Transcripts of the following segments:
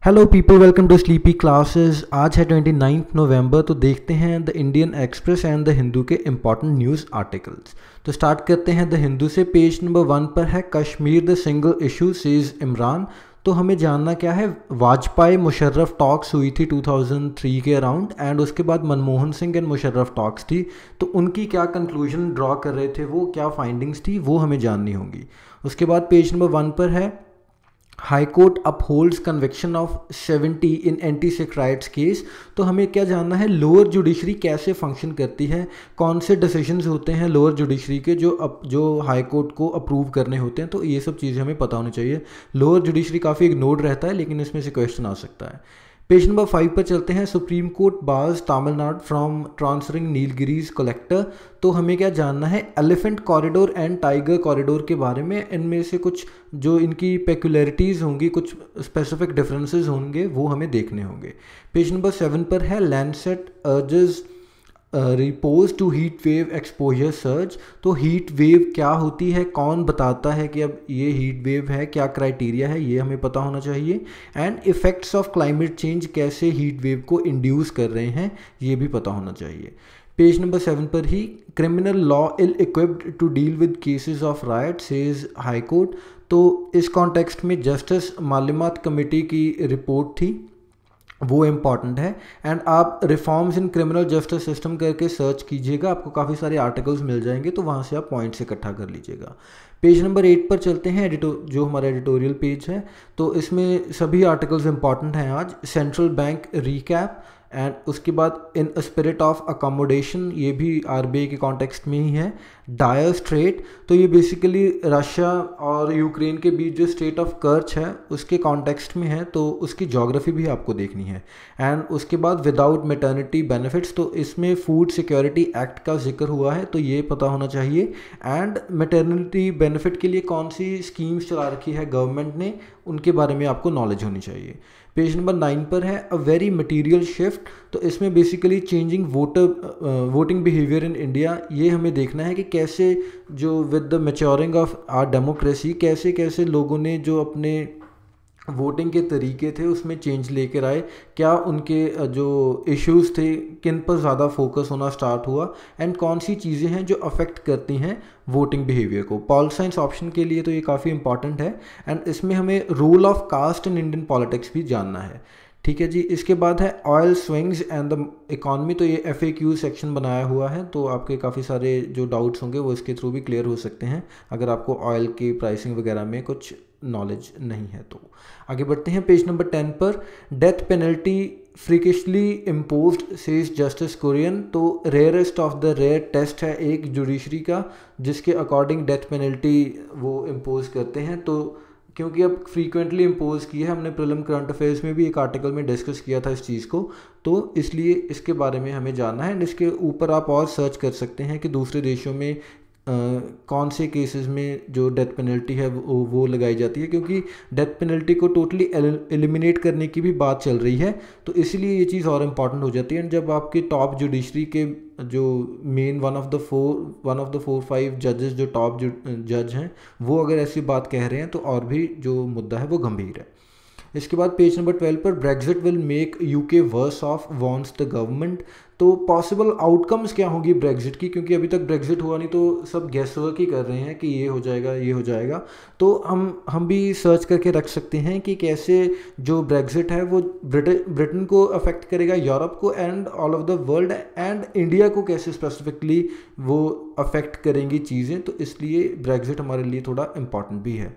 Hello people, welcome to sleepy classes. आज है 29 नवंबर। तो देखते हैं the Indian Express and the Hindu के इम्पॉर्टेंट न्यूज़ आर्टिकल्स। तो स्टार्ट करते हैं द हिंदू से। पेज नंबर 1 पर है Kashmir the single issue says Imran. तो हमें जानना क्या है, वाजपेयी मुशर्रफ टॉक्स हुई थी 2003 के अराउंड, एंड उसके बाद मनमोहन सिंह एंड मुशर्रफ टॉक्स थी। तो उनकी क्या कंक्लूजन ड्रॉ कर रहे थे, वो क्या फाइंडिंग्स थी, वो हमें जाननी होंगी। उसके बाद पेज नंबर 1 पर है high court upholds conviction of 70 in anti Sikh rights case. तो हमें क्या जानना है, लोअर जुडिशरी कैसे फंक्शन करती है, कौन से डिसीजंस होते हैं लोअर जुडिशरी के जो हाई कोर्ट को अप्रूव करने होते हैं। तो ये सब चीज़ें हमें पता होनी चाहिए। लोअर जुडिशरी काफ़ी इग्नोर्ड रहता है, लेकिन इसमें से क्वेश्चन आ सकता है। पेज नंबर 5 पर चलते हैं। Supreme court bars Tamil Nadu from transferring Nilgiris collector. तो हमें क्या जानना है, elephant corridor and tiger corridor के बारे में। इनमें से कुछ जो इनकी पेक्युलरिटीज़ होंगी, कुछ स्पेसिफिक डिफरेंसेस होंगे, वो हमें देखने होंगे। पेज नंबर 7 पर है Landsat urges repose to heat wave exposure search. तो हीट वेव क्या होती है, कौन बताता है कि अब ये हीट वेव है, क्या क्राइटेरिया है, ये हमें पता होना चाहिए। And effects of climate change कैसे हीट वेव को इंड्यूस कर रहे हैं, ये भी पता होना चाहिए। पेज नंबर 7 पर ही criminal law ill equipped to deal with cases of right says high court. तो इस कॉन्टेक्स्ट में जस्टिस मालूमात कमेटी की रिपोर्ट थी, वो इम्पॉर्टेंट है। एंड आप reforms in criminal justice system करके सर्च कीजिएगा, आपको काफ़ी सारे आर्टिकल्स मिल जाएंगे, तो वहाँ से आप पॉइंट्स इकट्ठा कर लीजिएगा। पेज नंबर 8 पर चलते हैं, जो हमारा एडिटोरियल पेज है। तो इसमें सभी आर्टिकल्स इंपॉर्टेंट हैं आज। सेंट्रल बैंक रीकैप, एंड उसके बाद इन स्पिरिट ऑफ अकोमोडेशन, ये भी आरबीआई के कॉन्टेक्स्ट में ही है। डायर स्ट्रेट, तो ये बेसिकली रशिया और यूक्रेन के बीच जो स्टेट ऑफ कर्च है उसके कॉन्टेक्स्ट में है, तो उसकी ज्योग्राफी भी आपको देखनी है। एंड उसके बाद विदाउट मैटरनिटी बेनिफिट्स, तो इसमें फूड सिक्योरिटी एक्ट का जिक्र हुआ है, तो ये पता होना चाहिए। एंड मैटरनिटी बेनिफिट के लिए कौन सी स्कीम्स चला रखी है गवर्नमेंट ने, उनके बारे में आपको नॉलेज होनी चाहिए। पेज नंबर 9 पर है अ वेरी मटीरियल शिफ्ट। तो इसमें basically changing voting behaviour in India, ये हमें देखना है कि कैसे जो with the maturing of our democracy कैसे कैसे लोगों ने जो अपने वोटिंग के तरीके थे उसमें चेंज लेकर आए, क्या उनके जो इश्यूज थे किन पर ज़्यादा फोकस होना स्टार्ट हुआ, एंड कौन सी चीज़ें हैं जो अफेक्ट करती हैं वोटिंग बिहेवियर को। पॉल साइंस ऑप्शन के लिए तो ये काफ़ी इंपॉर्टेंट है। एंड इसमें हमें role of caste in Indian politics भी जानना है। ठीक है जी। इसके बाद है oil swings and the economy. तो ये FAQ सेक्शन बनाया हुआ है, तो आपके काफ़ी सारे जो डाउट्स होंगे वो इसके थ्रू भी क्लियर हो सकते हैं, अगर आपको ऑयल की प्राइसिंग वगैरह में कुछ नॉलेज नहीं है तो। आगे बढ़ते हैं पेज नंबर 10 पर। Death penalty freakishly imposed says justice Kurian. तो rarest of the rare test है एक जुडिशरी का, जिसके अकॉर्डिंग डेथ पेनल्टी वो इम्पोज करते हैं। तो क्योंकि अब फ्रीक्वेंटली इम्पोज की है, हमने प्रीलिम करंट अफेयर्स में भी एक आर्टिकल में डिस्कस किया था इस चीज़ को, तो इसलिए इसके बारे में हमें जानना है। एंड इसके ऊपर आप और सर्च कर सकते हैं कि दूसरे देशों में कौन से केसेस में जो डेथ पेनल्टी है वो लगाई जाती है, क्योंकि डेथ पेनल्टी को टोटली एलिमिनेट करने की भी बात चल रही है, तो इसलिए ये चीज़ और इम्पॉर्टेंट हो जाती है। एंड जब आपके टॉप जुडिशरी के जो main one of the four 5 जजेस जो टॉप जज हैं, वो अगर ऐसी बात कह रहे हैं तो और भी जो मुद्दा है वो गंभीर है। इसके बाद पेज नंबर 12 पर Brexit will make UK worse off वॉन्ट्स द गवर्नमेंट। तो पॉसिबल आउटकम्स क्या होंगी ब्रेग्जिट की, क्योंकि अभी तक ब्रेग्जिट हुआ नहीं, तो सब गेस वर्क ही कर रहे हैं कि ये हो जाएगा ये हो जाएगा। तो हम भी सर्च करके रख सकते हैं कि कैसे जो ब्रेग्जिट है वो ब्रिटेन को अफेक्ट करेगा, यूरोप को, and all of the world, and India को कैसे स्पेसिफिकली वो अफेक्ट करेंगी चीज़ें। तो इसलिए ब्रेग्जिट हमारे लिए थोड़ा इम्पॉर्टेंट भी है।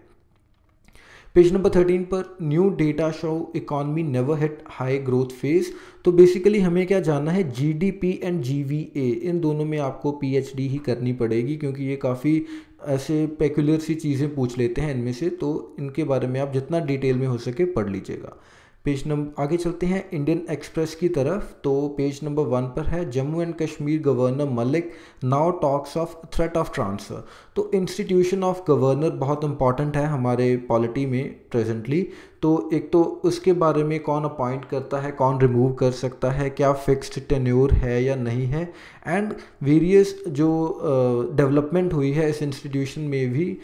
पेज नंबर 13 पर new data show economy never hit high growth phase. तो बेसिकली हमें क्या जानना है, GDP एंड GVA, इन दोनों में आपको PhD ही करनी पड़ेगी, क्योंकि ये काफ़ी ऐसे पेकुलर सी चीज़ें पूछ लेते हैं इनमें से, तो इनके बारे में आप जितना डिटेल में हो सके पढ़ लीजिएगा। पेज नंबर आगे चलते हैं इंडियन एक्सप्रेस की तरफ। तो पेज नंबर 1 पर है Jammu and Kashmir governor Malik now talks of threat of transfer. तो इंस्टीट्यूशन ऑफ गवर्नर बहुत इंपॉर्टेंट है हमारे पॉलिटी में प्रेजेंटली। तो एक तो उसके बारे में कौन अपॉइंट करता है, कौन रिमूव कर सकता है, क्या फिक्स्ड टेन्योर है या नहीं है, एंड वेरियस जो डेवलपमेंट हुई है इस इंस्टीट्यूशन में भी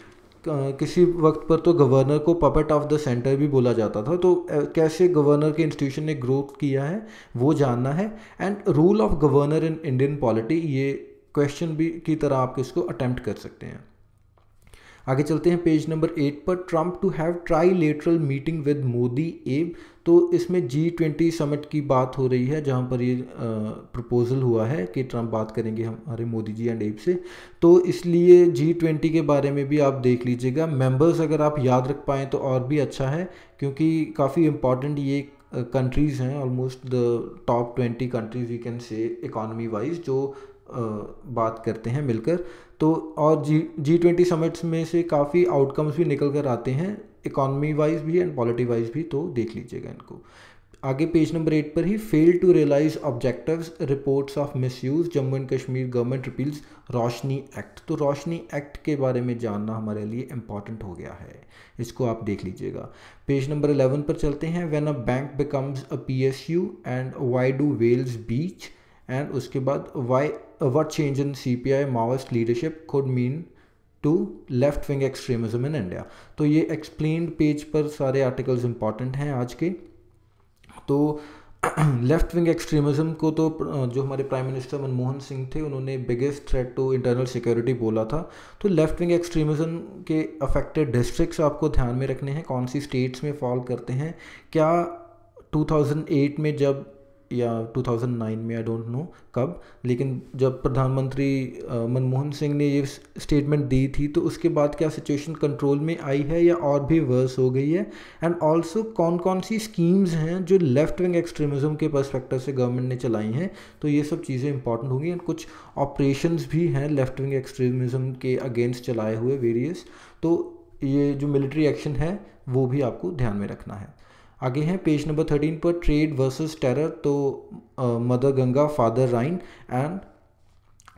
किसी वक्त पर तो गवर्नर को पपेट ऑफ द सेंटर भी बोला जाता था। तो कैसे गवर्नर के इंस्टीट्यूशन ने ग्रोथ किया है वो जानना है। And rule of governor in Indian polity, ये क्वेश्चन भी की तरह आप इसको अटेम्प्ट कर सकते हैं। आगे चलते हैं पेज नंबर 8 पर, Trump to have trilateral meeting with Modi Abe. तो इसमें G20 समिट की बात हो रही है, जहां पर ये प्रपोजल हुआ है कि ट्रम्प बात करेंगे हमारे मोदी जी एंड एब से। तो इसलिए G20 के बारे में भी आप देख लीजिएगा। मेंबर्स अगर आप याद रख पाएँ तो और भी अच्छा है, क्योंकि काफ़ी इंपॉर्टेंट ये कंट्रीज़ हैं, almost the top 20 countries we can say economy wise, जो बात करते हैं मिलकर। तो और G20 समिट्स में से काफ़ी आउटकम्स भी निकल कर आते हैं, इकॉनमी वाइज भी एंड पॉलिटी वाइज भी, तो देख लीजिएगा इनको। आगे पेज नंबर 8 पर ही, fail to realise objectives, reports of misuse, Jammu and Kashmir government repeals Roshni act. तो रोशनी एक्ट के बारे में जानना हमारे लिए इंपॉर्टेंट हो गया है, इसको आप देख लीजिएगा। पेज नंबर 11 पर चलते हैं, when a bank becomes a PSU and why do whales beach, and उसके बाद what change in CPI Maoist leadership could mean to left wing extremism in India. तो ये एक्सप्लेन्ड पेज पर सारे आर्टिकल्स इंपॉर्टेंट हैं आज के। तो लेफ्ट विंग एक्सट्रीमिज्म को तो जो हमारे प्राइम मिनिस्टर मनमोहन सिंह थे, उन्होंने biggest threat to internal security बोला था। तो लेफ्ट विंग एक्सट्रीमिज्म के अफेक्टेड डिस्ट्रिक्ट्स आपको ध्यान में रखने हैं, कौन सी स्टेट्स में फॉल करते हैं। क्या 2008 में जब, या 2009 में, आई डोंट नो कब, लेकिन जब प्रधानमंत्री मनमोहन सिंह ने ये स्टेटमेंट दी थी, तो उसके बाद क्या सिचुएशन कंट्रोल में आई है या और भी वर्स हो गई है। एंड ऑल्सो कौन कौन सी स्कीम्स हैं जो लेफ्ट विंग एक्सट्रीमिज्म के पर्सपेक्टिव से गवर्नमेंट ने चलाई हैं। तो ये सब चीज़ें इंपॉर्टेंट होंगी। एंड कुछ ऑपरेशंस भी हैं लेफ्ट विंग एक्सट्रीमिज्म के अगेंस्ट चलाए हुए वेरियस, तो ये जो मिलिट्री एक्शन है वो भी आपको ध्यान में रखना है। आगे हैं पेज नंबर 13 पर, ट्रेड वर्सेस टेरर। तो mother Ganga father Rhine, and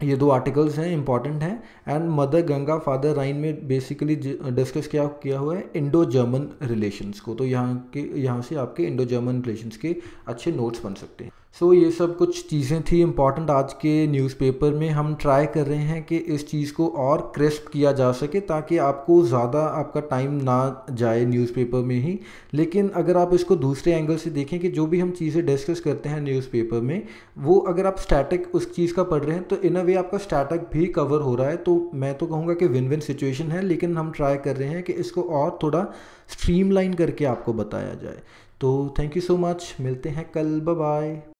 ये दो आर्टिकल्स हैं, इंपॉर्टेंट हैं। And mother Ganga father Rhine में बेसिकली डिस्कस क्या किया हुआ है, इंडो जर्मन रिलेशंस को। तो यहाँ से आपके इंडो जर्मन रिलेशंस के अच्छे नोट्स बन सकते हैं। सो ये सब कुछ चीज़ें थी इंपॉर्टेंट आज के न्यूज़पेपर में। हम ट्राई कर रहे हैं कि इस चीज़ को और क्रिस्प किया जा सके, ताकि आपको ज़्यादा आपका टाइम ना जाए न्यूज़पेपर में ही। लेकिन अगर आप इसको दूसरे एंगल से देखें कि जो भी हम चीज़ें डिस्कस करते हैं न्यूज़पेपर में, वो अगर आप स्टैटिक उस चीज़ का पढ़ रहे हैं तो इन अ वे आपका स्टैटिक भी कवर हो रहा है। तो मैं तो कहूँगा कि विन विन सिचुएशन है, लेकिन हम ट्राई कर रहे हैं कि इसको और थोड़ा स्ट्रीमलाइन करके आपको बताया जाए। तो थैंक यू सो मच, मिलते हैं कल, बाय बाय।